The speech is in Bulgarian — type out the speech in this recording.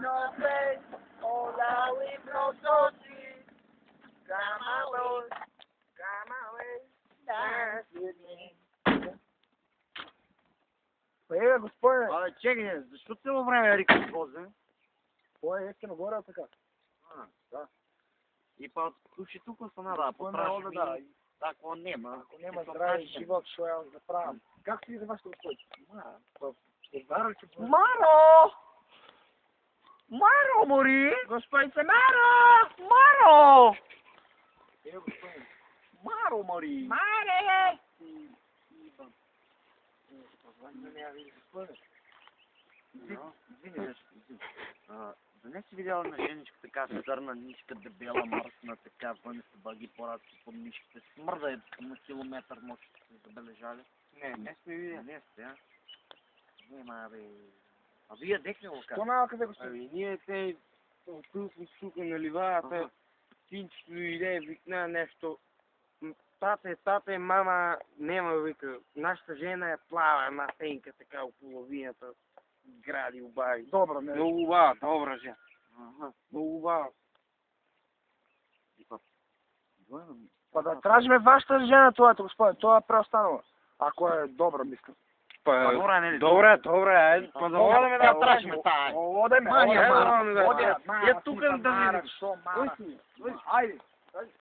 no face, all that we know so see. Come away, dance with me. Господине. Чекай, защо цяло време рикаш возе? Кой е ефтино горе така? Да. И па слушай тук остана да потраш ми. Ако нема. Ако нема здраве живот, що я да правим? Как си за вашето господи? Маро! Маро, мори! Господице Маро! Маро! Господине. Маро, мори! Маре! Извини, да не си видяла на женичка така сърна, ниска, дебела, мръсна, така вън с баги порадки под мишките, смърда е на километър, може да се забележали. Не сме видели. Не сте, а? Нема, бе. А вие дехне го Що как? няма къде господи? Ами ние те отил сме сука на ливата, синчето иде, викна нещо. Тате, мама, нема вика. Нашата жена е плава една сенка така около половината. Гради, обави. Добре, не. Много убава, добра жена. Ага. Много убава. Па да тражиме вашата жена, твоята господи, това е преостанало. Ако е добра, мисля. Добре, не ли? Добре, айде. Па да ходим да тражиме тая. Одеме, Мания, Мара. Мара. Одеме, Я тук да Мара, видиш. що Мара? Айде.